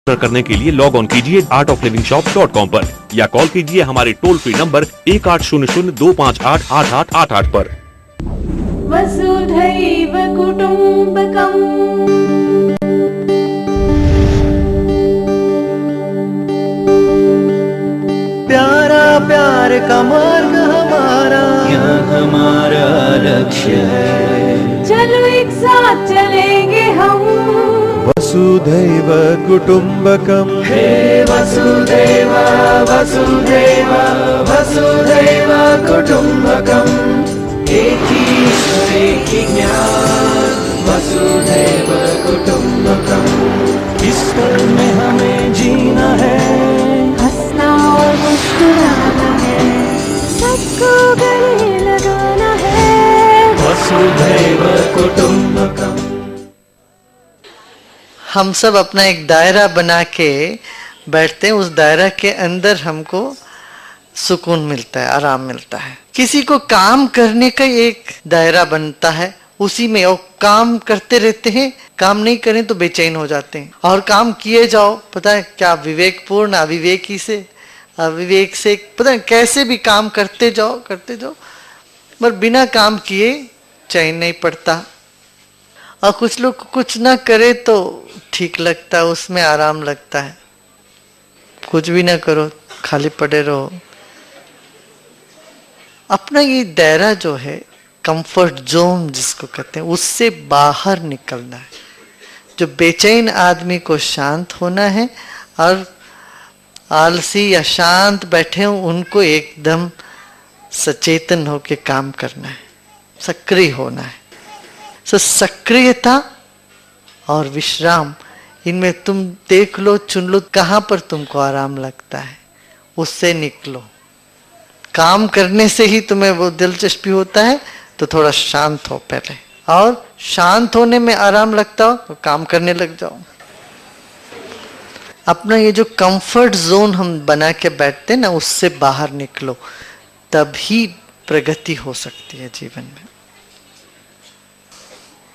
करने के लिए लॉग ऑन कीजिए artoflivingshop.com पर या कॉल कीजिए हमारे टोल फ्री नंबर 1800-258-8888 पर। वसुधैव कुटुम्बकम् प्यारा प्यार का मार्ग हमारा, यहाँ हमारा लक्ष्य है। चलो एक साथ चलेंगे हम, वसुधैव कुटुम्बकम्। हे वसुधैव वसुधैव वसुधैव कुटुम्बकम्। एक ही ईश्वर एक ही ज्ञान, वसुधैव कुटुम्बकम्। इस पल में हमें जीना है, हंसना और मुस्कुराना है, सबको गले लगाना है। वसुधैव कुटुम्बकम्। हम सब अपना एक दायरा बना के बैठते हैं, उस दायरा के अंदर हमको सुकून मिलता है, आराम मिलता है। किसी को काम करने का एक दायरा बनता है, उसी में और काम करते रहते हैं। काम नहीं करें तो बेचैन हो जाते हैं, और काम किए जाओ, पता है क्या विवेकपूर्ण अविवेकी से, अविवेक से पता है कैसे भी काम करते जाओ पर बिना काम किए चैन नहीं पड़ता। और कुछ लोग कुछ ना करे तो ठीक लगता है, उसमें आराम लगता है। कुछ भी ना करो, खाली पड़े रहो। अपना ये दायरा जो है, कंफर्ट जोन जिसको कहते हैं, उससे बाहर निकलना है। जो बेचैन आदमी को शांत होना है, और आलसी या शांत बैठे हो उनको एकदम सचेतन होके काम करना है, सक्रिय होना है। सक्रियता और विश्राम, इनमें तुम देख लो, चुन लो कहाँ पर तुमको आराम लगता है, उससे निकलो। काम करने से ही तुम्हें वो दिलचस्पी होता है तो थोड़ा शांत हो पहले, और शांत होने में आराम लगता हो तो काम करने लग जाओ। अपना ये जो कंफर्ट जोन हम बना के बैठते ना, उससे बाहर निकलो, तभी प्रगति हो सकती है जीवन में।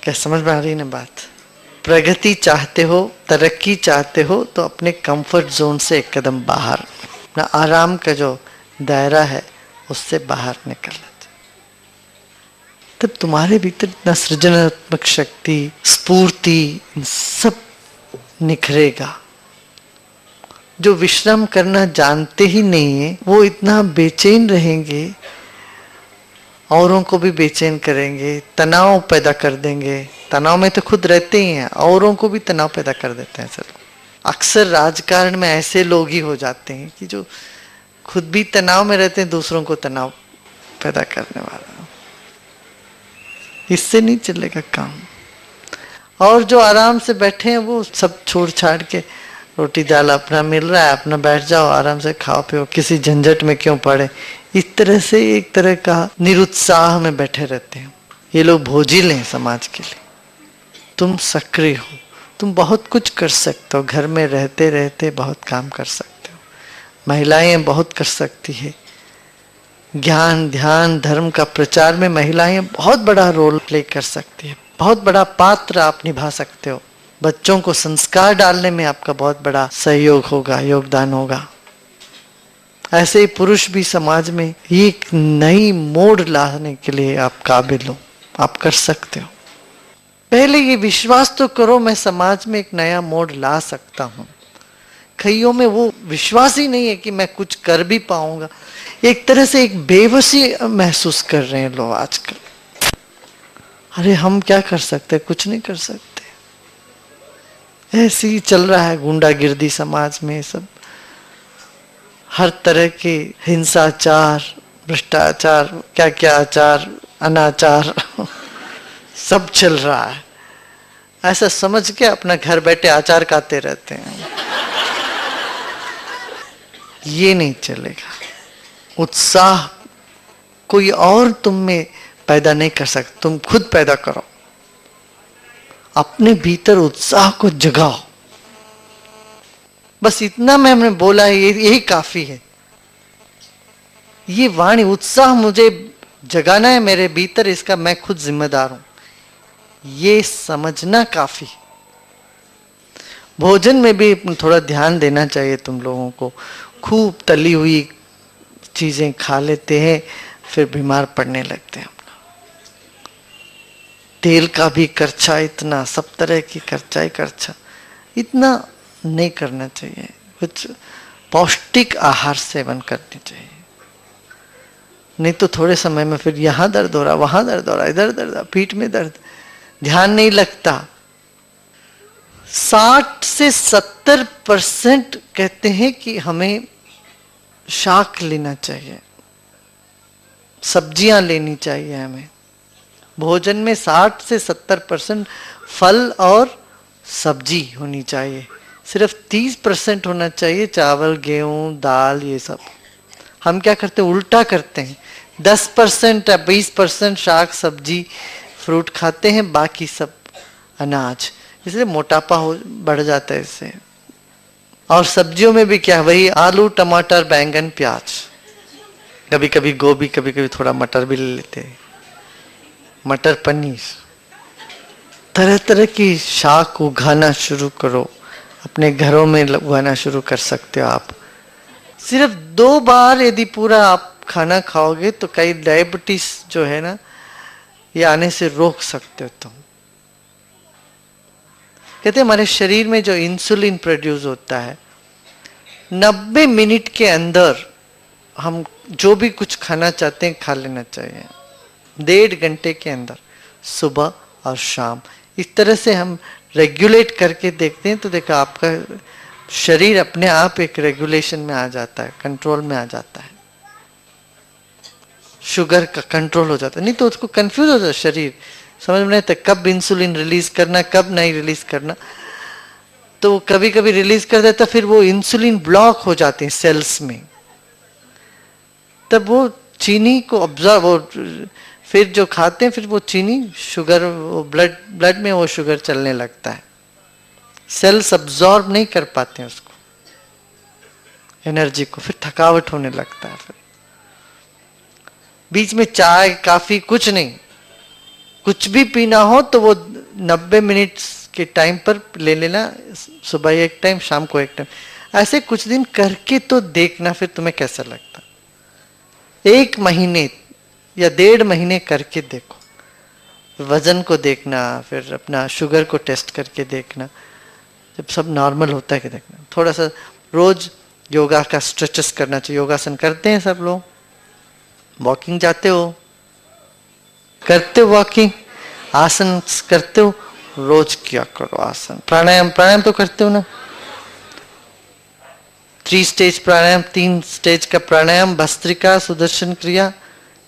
क्या समझ में आ रही ना बात? प्रगति चाहते हो, तरक्की चाहते हो, तो अपने कंफर्ट जोन से एक कदम बाहर, अपना आराम का जो दायरा है उससे बाहर निकलना। तब तुम्हारे भीतर इतना सृजनात्मक शक्ति, स्फूर्ति सब निखरेगा। जो विश्राम करना जानते ही नहीं है, वो इतना बेचैन रहेंगे, औरों को भी बेचैन करेंगे, तनाव पैदा कर देंगे। तनाव में तो खुद रहते ही हैं, औरों को भी तनाव पैदा कर देते हैं सब। अक्सर राजकारण में ऐसे लोग ही हो जाते हैं कि जो खुद भी तनाव में रहते हैं, दूसरों को तनाव पैदा करने वाला। इससे नहीं चलेगा काम। और जो आराम से बैठे हैं वो सब छोड़ छाड़ के, रोटी दाल अपना मिल रहा है, अपना बैठ जाओ, आराम से खाओ पियो, किसी झंझट में क्यों पड़े। इस तरह से एक तरह का निरुत्साह में बैठे रहते हैं। ये लोग भोजिल हैं समाज के लिए। तुम सक्रिय हो, तुम बहुत कुछ कर सकते हो, घर में रहते रहते बहुत काम कर सकते हो। महिलाएं बहुत कर सकती है। ज्ञान, ध्यान, धर्म का प्रचार में महिलाएं बहुत बड़ा रोल प्ले कर सकती है, बहुत बड़ा पात्र आप निभा सकते हो। बच्चों को संस्कार डालने में आपका बहुत बड़ा सहयोग होगा, योगदान होगा। ऐसे ही पुरुष भी समाज में एक नई मोड़ लाने के लिए आप काबिल हो, आप कर सकते हो। पहले ये विश्वास तो करो, मैं समाज में एक नया मोड़ ला सकता हूँ। कईयों में वो विश्वास ही नहीं है कि मैं कुछ कर भी पाऊंगा। एक तरह से एक बेबसी महसूस कर रहे हैं लोग आजकल। अरे हम क्या कर सकते, कुछ नहीं कर सकते। ऐसे ही चल रहा है गुंडागिर्दी समाज में, सब हर तरह के हिंसाचार, भ्रष्टाचार, क्या क्या आचार, अनाचार सब चल रहा है। ऐसा समझ के अपना घर बैठे आचार खाते रहते हैं। ये नहीं चलेगा। उत्साह कोई और तुम में पैदा नहीं कर सकता, तुम खुद पैदा करो। अपने भीतर उत्साह को जगाओ। बस इतना मैंने बोला है, यही काफी है। ये वाणी, उत्साह मुझे जगाना है मेरे भीतर, इसका मैं खुद जिम्मेदार हूं, ये समझना काफी। भोजन में भी थोड़ा ध्यान देना चाहिए तुम लोगों को। खूब तली हुई चीजें खा लेते हैं, फिर बीमार पड़ने लगते हैं। तेल का भी खर्चा इतना, सब तरह की खर्चा ही खर्चा, इतना नहीं करना चाहिए। कुछ पौष्टिक आहार सेवन करनी चाहिए, नहीं तो थोड़े समय में फिर यहाँ दर्द हो रहा, वहां दर्द हो रहा, इधर दर्द, पीठ में दर्द, ध्यान नहीं लगता। 60 से 70% कहते हैं कि हमें शाक लेना चाहिए, सब्जियां लेनी चाहिए हमें। भोजन में 60 से 70% फल और सब्जी होनी चाहिए, सिर्फ 30% होना चाहिए चावल, गेहूं, दाल, ये सब। हम क्या करते हैं, उल्टा करते हैं, 10% या 20% शाक सब्जी फ्रूट खाते हैं, बाकी सब अनाज, इसलिए मोटापा बढ़ जाता है इससे। और सब्जियों में भी क्या, वही आलू, टमाटर, बैंगन, प्याज, कभी कभी गोभी, कभी कभी थोड़ा मटर भी ले लेते हैं, मटर पनीर। तरह तरह की शाक उगाना शुरू करो, अपने घरों में उगाना शुरू कर सकते हो आप। सिर्फ 2 बार यदि पूरा आप खाना खाओगे तो कई डायबिटीज जो है ना, ये आने से रोक सकते हो तुम। कहते हैं हमारे शरीर में जो इंसुलिन प्रोड्यूस होता है, 90 मिनट के अंदर हम जो भी कुछ खाना चाहते हैं खा लेना चाहिए, 1.5 घंटे के अंदर, सुबह और शाम। इस तरह से हम रेगुलेट करके देखते हैं तो देखा आपका शरीर अपने आप एक रेगुलेशन में आ जाता है, कंट्रोल में आ जाता है, शुगर का कंट्रोल हो जाता है। नहीं तो उसको कंफ्यूज हो जाता है शरीर, समझ में नहीं आता कब इंसुलिन रिलीज करना, कब नहीं रिलीज करना। तो कभी कभी रिलीज कर देता, फिर वो इंसुलिन ब्लॉक हो जाते हैं सेल्स में, तब वो चीनी को ऑब्जर्व, वो फिर जो खाते हैं फिर वो चीनी शुगर, वो ब्लड में वो शुगर चलने लगता है, सेल्स अब्जॉर्ब नहीं कर पाते हैं उसको, एनर्जी को, फिर थकावट होने लगता है। फिर बीच में चाय, काफी कुछ नहीं, कुछ भी पीना हो तो वो 90 मिनट के टाइम पर ले लेना, सुबह एक टाइम, शाम को एक टाइम। ऐसे कुछ दिन करके तो देखना फिर तुम्हें कैसा लगता। 1 महीने या 1.5 महीने करके देखो, वजन को देखना, फिर अपना शुगर को टेस्ट करके देखना, जब सब नॉर्मल होता है कि देखना। थोड़ा सा रोज योगा का स्ट्रेचेस करना चाहिए, योगासन करते हैं सब लोग, वॉकिंग जाते हो, करते हो वॉकिंग, आसन करते हो, रोज किया करो आसन। प्राणायाम तो करते हो ना, 3 स्टेज प्राणायाम, 3 स्टेज का प्राणायाम, भस्त्रिका, सुदर्शन क्रिया,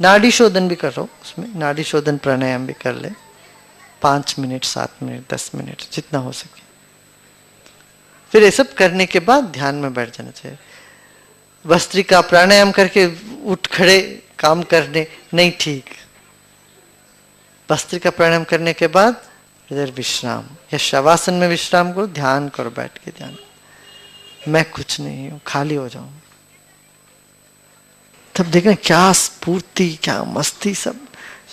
नाड़ी शोधन भी करो, उसमें नाड़ी शोधन प्राणायाम भी कर ले, 5 मिनट, 7 मिनट, 10 मिनट, जितना हो सके। फिर ये सब करने के बाद ध्यान में बैठ जाना चाहिए। भस्त्रिका प्राणायाम करके उठ खड़े काम करने नहीं ठीक, भस्त्रिका प्राणायाम करने के बाद इधर विश्राम या शवासन में विश्राम करो, ध्यान करो, बैठ के ध्यान, मैं कुछ नहीं हूं, खाली हो जाऊं। तब देखना क्या स्फूर्ति, क्या मस्ती, सब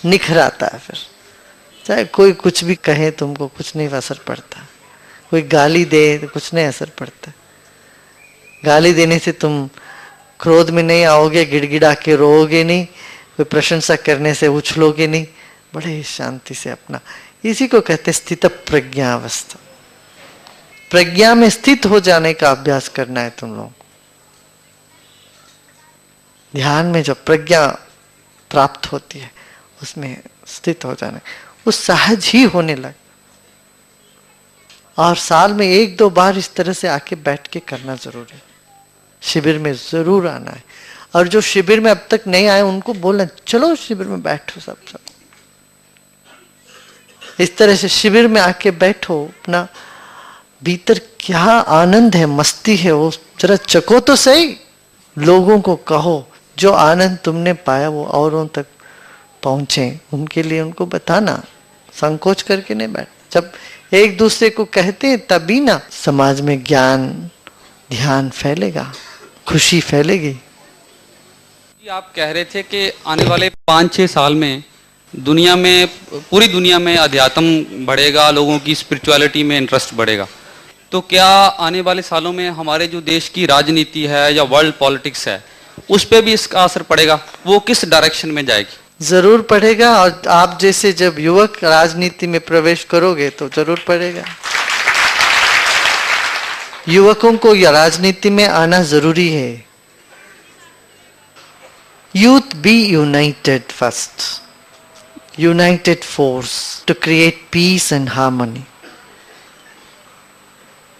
निखर आता है। फिर चाहे कोई कुछ भी कहे तुमको, कुछ नहीं असर पड़ता, कोई गाली दे तो कुछ नहीं असर पड़ता। गाली देने से तुम क्रोध में नहीं आओगे, गिड़गिड़ा के रोओगे नहीं, कोई प्रशंसा करने से उछलोगे नहीं, बड़े शांति से अपना, इसी को कहते स्थित प्रज्ञा अवस्था। प्रज्ञा में स्थित हो जाने का अभ्यास करना है तुम लोग। ध्यान में जो प्रज्ञा प्राप्त होती है उसमें स्थित हो जाना, वो सहज ही होने लगे। और साल में 1-2 बार इस तरह से आके बैठ के करना जरूरी है। शिविर में जरूर आना है, और जो शिविर में अब तक नहीं आए उनको बोलना चलो शिविर में बैठो सब। इस तरह से शिविर में आके बैठो, अपना भीतर क्या आनंद है, मस्ती है, वो जरा चको तो सही। लोगों को कहो जो आनंद तुमने पाया वो औरों तक पहुंचे, उनके लिए उनको बताना, संकोच करके नहीं बैठ। जब एक दूसरे को कहते हैं तभी ना समाज में ज्ञान ध्यान फैलेगा, खुशी फैलेगी। जी आप कह रहे थे कि आने वाले 5-6 साल में दुनिया में, पूरी दुनिया में अध्यात्म बढ़ेगा, लोगों की स्पिरिचुअलिटी में इंटरेस्ट बढ़ेगा। तो क्या आने वाले सालों में हमारे जो देश की राजनीति है या वर्ल्ड पॉलिटिक्स है उस पे भी इसका असर पड़ेगा? वो किस डायरेक्शन में जाएगी? जरूर पड़ेगा। और आप जैसे जब युवक राजनीति में प्रवेश करोगे तो जरूर पड़ेगा। युवकों को या राजनीति में आना जरूरी है। Youth be united first, united force to create peace and harmony.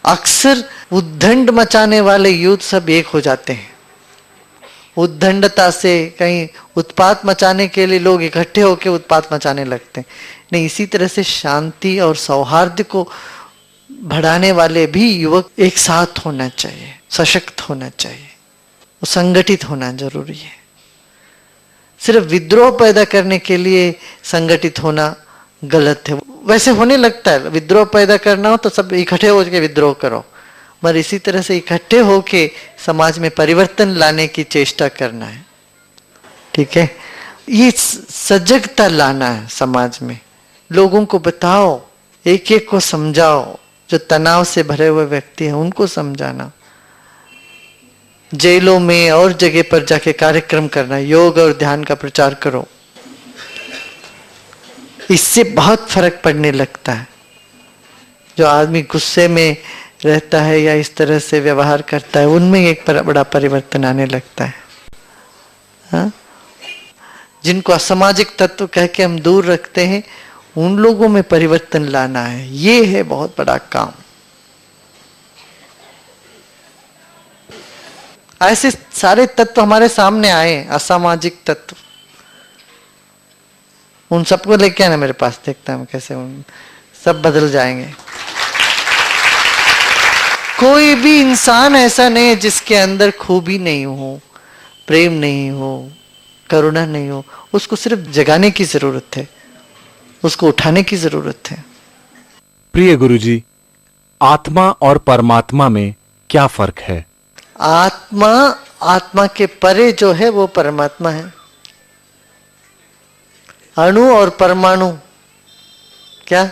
अक्सर उद्दंड मचाने वाले यूथ सब एक हो जाते हैं। उद्दंडता से कहीं उत्पात मचाने के लिए लोग इकट्ठे होकर उत्पात मचाने लगते हैं। नहीं, इसी तरह से शांति और सौहार्द को बढ़ाने वाले भी युवक एक साथ होना चाहिए, सशक्त होना चाहिए, संगठित होना जरूरी है। सिर्फ विद्रोह पैदा करने के लिए संगठित होना गलत है। वैसे होने लगता है, विद्रोह पैदा करना हो तो सब इकट्ठे होकर विद्रोह करो, मगर इसी तरह से इकट्ठे होके समाज में परिवर्तन लाने की चेष्टा करना है। ठीक है, ये सजगता लाना है समाज में। लोगों को बताओ, एक एक को समझाओ। जो तनाव से भरे हुए व्यक्ति हैं उनको समझाना। जेलों में और जगह पर जाके कार्यक्रम करना, योग और ध्यान का प्रचार करो। इससे बहुत फर्क पड़ने लगता है। जो आदमी गुस्से में रहता है या इस तरह से व्यवहार करता है, उनमें एक बड़ा परिवर्तन आने लगता है। हाँ? जिनको असामाजिक तत्व कह के हम दूर रखते हैं, उन लोगों में परिवर्तन लाना है। ये है बहुत बड़ा काम। ऐसे सारे तत्व हमारे सामने आए, असामाजिक तत्व, उन सबको लेके आना मेरे पास, देखता हम कैसे उन सब बदल जाएंगे। कोई भी इंसान ऐसा नहीं है जिसके अंदर खूबी नहीं हो, प्रेम नहीं हो, करुणा नहीं हो। उसको सिर्फ जगाने की जरूरत है, उसको उठाने की जरूरत है। प्रिय गुरुजी, आत्मा और परमात्मा में क्या फर्क है? आत्मा के परे जो है वो परमात्मा है। अणु और परमाणु क्या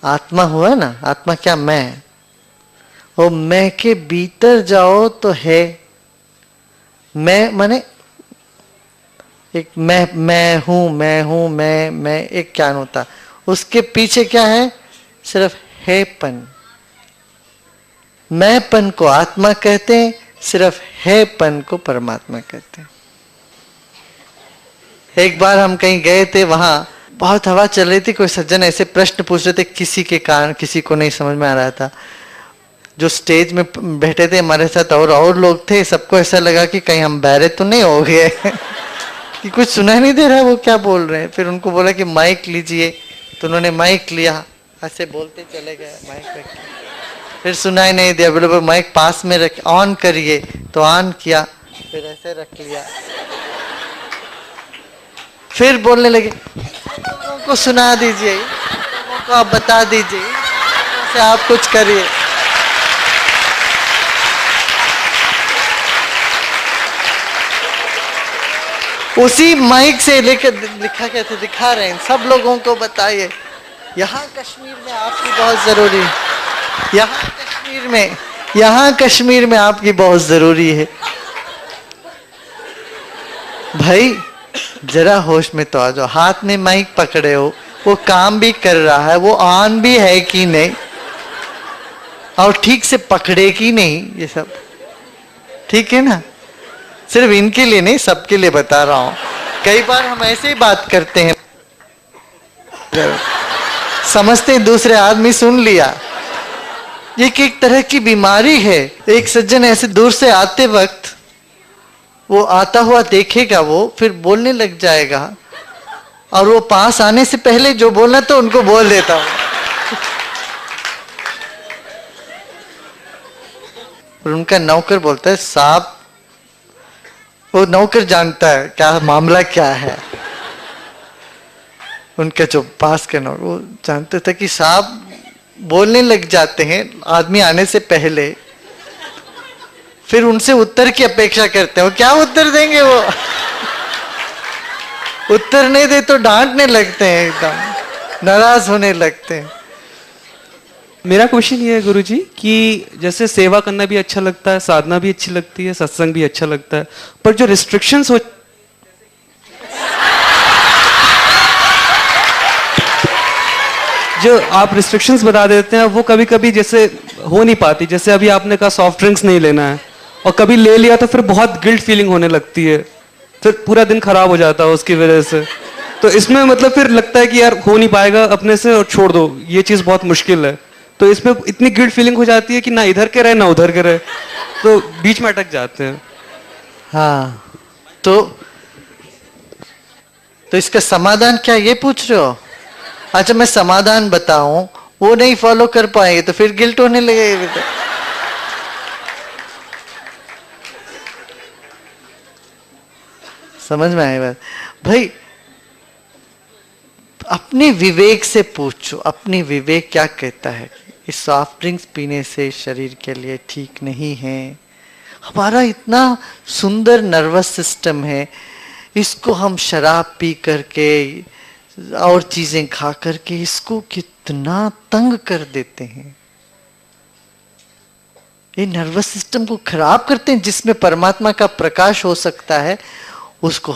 आत्मा हुआ ना? आत्मा क्या? मैं। और मैं के भीतर जाओ तो है मैं, माने एक मैं हूं, मैं एक क्या होता, उसके पीछे क्या है? सिर्फ हैपन। मैंपन को आत्मा कहते हैं, सिर्फ हैपन को परमात्मा कहते हैं। एक बार हम कहीं गए थे, वहां बहुत हवा चल रही थी। कोई सज्जन ऐसे प्रश्न पूछ रहे थे, किसी के कारण किसी को नहीं समझ में आ रहा था। जो स्टेज में बैठे थे हमारे साथ और लोग थे, सबको ऐसा लगा कि कहीं हम बहरे तो नहीं हो गए कि कुछ सुनाई नहीं दे रहा है वो क्या बोल रहे हैं। फिर उनको बोला कि माइक लीजिए, तो उन्होंने माइक लिया, ऐसे बोलते चले गए। माइक रख के फिर सुनाई नहीं दिया, बोले माइक पास में रख, ऑन करिए, तो ऑन किया, फिर ऐसे रख लिया। फिर बोलने लगे, लोगों को सुना दीजिए, लोगों को आप बता दीजिए, ऐसे आप कुछ करिए। उसी माइक से लेकर लिखा कहते दिखा रहे हैं, सब लोगों को बताइए। यहाँ कश्मीर में आपकी बहुत जरूरी है, यहाँ कश्मीर में आपकी बहुत जरूरी है। भाई जरा होश में तो आ जाओ। हाथ में माइक पकड़े हो, वो काम भी कर रहा है, वो ऑन भी है कि नहीं, और ठीक से पकड़े कि नहीं, ये सब ठीक है ना? सिर्फ इनके लिए नहीं, सबके लिए बता रहा हूं। कई बार हम ऐसे ही बात करते हैं, समझते हैं दूसरे आदमी सुन लिया। ये एक तरह की बीमारी है। एक सज्जन ऐसे दूर से आते वक्त वो आता हुआ देखेगा, वो फिर बोलने लग जाएगा, और वो पास आने से पहले जो बोलना तो उनको बोल देता हूं। और उनका नौकर बोलता है, साहब, वो नौकर जानता है क्या मामला क्या है। उनका जो पास के नौकर, वो जानते थे कि साहब बोलने लग जाते हैं आदमी आने से पहले, फिर उनसे उत्तर की अपेक्षा करते हैं। वो क्या उत्तर देंगे? वो उत्तर नहीं दे तो डांटने लगते हैं, एकदम नाराज होने लगते हैं। मेरा क्वेश्चन ये है गुरुजी कि जैसे सेवा करना भी अच्छा लगता है, साधना भी अच्छी लगती है, सत्संग भी अच्छा लगता है, पर जो रिस्ट्रिक्शंस हो, जो आप रिस्ट्रिक्शंस बता देते हैं वो कभी कभी जैसे हो नहीं पाती। जैसे अभी आपने कहा सॉफ्ट ड्रिंक्स नहीं लेना है, और कभी ले लिया तो फिर बहुत गिल्ट फीलिंग होने लगती है, फिर पूरा दिन खराब हो जाता है उसकी वजह से। तो इसमें मतलब फिर लगता है कि यार हो नहीं पाएगा अपने से और छोड़ दो, ये चीज़ बहुत मुश्किल है। तो इसमें इतनी गिल्ट फीलिंग हो जाती है कि ना इधर के रहे ना उधर के रहे, तो बीच में अटक जाते हैं। हाँ, तो इसका समाधान क्या, ये पूछ रहे हो? अच्छा, मैं समाधान बताऊं, वो नहीं फॉलो कर पाएंगे तो फिर गिल्ट होने लगेगा। तो समझ में आई बात भाई? अपने विवेक से पूछो, अपनी विवेक क्या कहता है? इस सॉफ्ट ड्रिंक्स पीने से शरीर के लिए ठीक नहीं है। हमारा इतना सुंदर नर्वस सिस्टम है, इसको हम शराब पी करके और चीजें खा करके इसको कितना तंग कर देते हैं। ये नर्वस सिस्टम को खराब करते हैं, जिसमें परमात्मा का प्रकाश हो सकता है उसको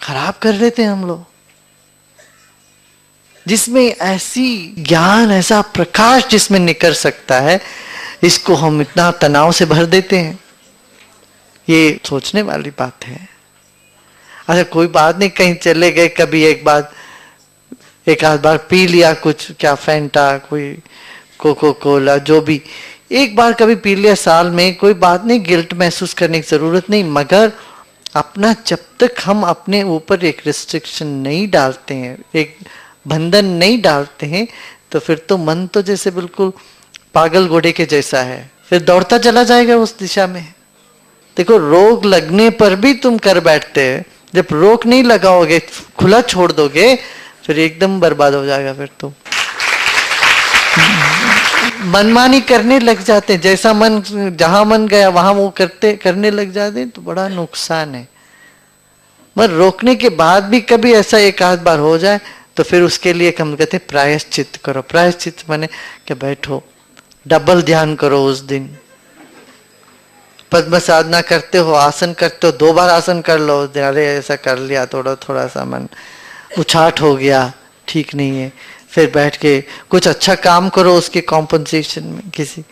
खराब कर देते हैं हम लोग। जिसमें ऐसी ज्ञान, ऐसा प्रकाश जिसमें निकल सकता है, इसको हम इतना तनाव से भर देते हैं। ये सोचने वाली बात है। अच्छा, कोई बात नहीं, कहीं चले गए, कभी एक आध बार पी लिया कुछ, क्या फैंटा, कोई कोको कोला, जो भी एक बार कभी पी लिया साल में, कोई बात नहीं, गिल्ट महसूस करने की जरूरत नहीं। मगर अपना जब तक हम अपने ऊपर एक रिस्ट्रिक्शन नहीं डालते हैं, एक बंधन नहीं डालते हैं, तो फिर तो मन तो जैसे बिल्कुल पागल घोड़े के जैसा है, फिर दौड़ता चला जाएगा उस दिशा में। देखो, रोग लगने पर भी तुम कर बैठते हैं, जब रोक नहीं लगाओगे, खुला छोड़ दोगे, फिर एकदम बर्बाद हो जाएगा। फिर तो मनमानी करने लग जाते हैं, जैसा मन, जहां मन गया वहां वो करने लग जाते हैं, तो बड़ा नुकसान है। मगर रोकने के बाद भी कभी ऐसा एक आध बार हो जाए तो फिर उसके लिए हम कहते हैं प्रायश्चित करो। प्रायश्चित माने कि बैठो, डबल ध्यान करो उस दिन। पद्म साधना करते हो, आसन करते हो, 2 बार आसन कर लो, अरे ऐसा कर लिया, थोड़ा सा मन उछाट हो गया, ठीक नहीं है, फिर बैठ के कुछ अच्छा काम करो, उसके कॉम्पनसेशन में, किसी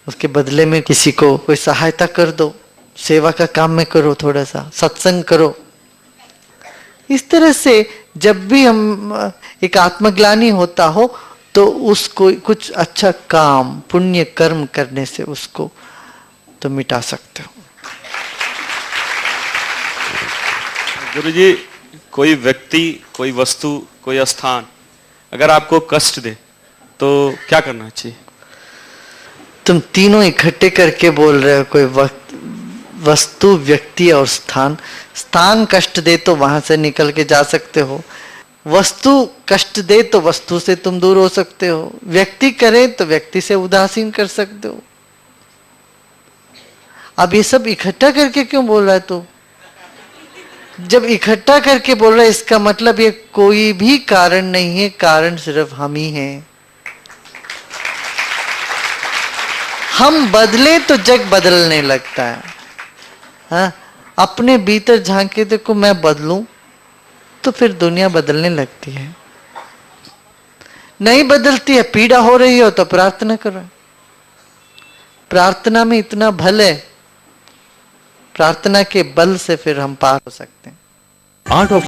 उसके बदले में किसी को कोई सहायता कर दो, सेवा का काम में करो, थोड़ा सा सत्संग करो। इस तरह से जब भी हम एक आत्मग्लानि होता हो तो उसको कुछ अच्छा काम, पुण्य कर्म करने से उसको तो मिटा सकते हो। गुरुजी, कोई व्यक्ति, कोई वस्तु, कोई स्थान अगर आपको कष्ट दे तो क्या करना चाहिए? तुम तीनों इकट्ठे करके बोल रहे हो, कोई वस्तु, व्यक्ति और स्थान। स्थान कष्ट दे तो वहां से निकल के जा सकते हो, वस्तु कष्ट दे तो वस्तु से तुम दूर हो सकते हो, व्यक्ति करे तो व्यक्ति से उदासीन कर सकते हो। अब ये सब इकट्ठा करके क्यों बोल रहा है तू? जब इकट्ठा करके बोल रहा है, इसका मतलब ये कोई भी कारण नहीं है, कारण सिर्फ हम ही हैं। हम बदले तो जग बदलने लगता है। हाँ, अपने भीतर झांक के देखो, मैं बदलूं तो फिर दुनिया बदलने लगती है। नहीं बदलती है, पीड़ा हो रही हो तो प्रार्थना करो। प्रार्थना में इतना बल है, प्रार्थना के बल से फिर हम पार हो सकते हैं। Art of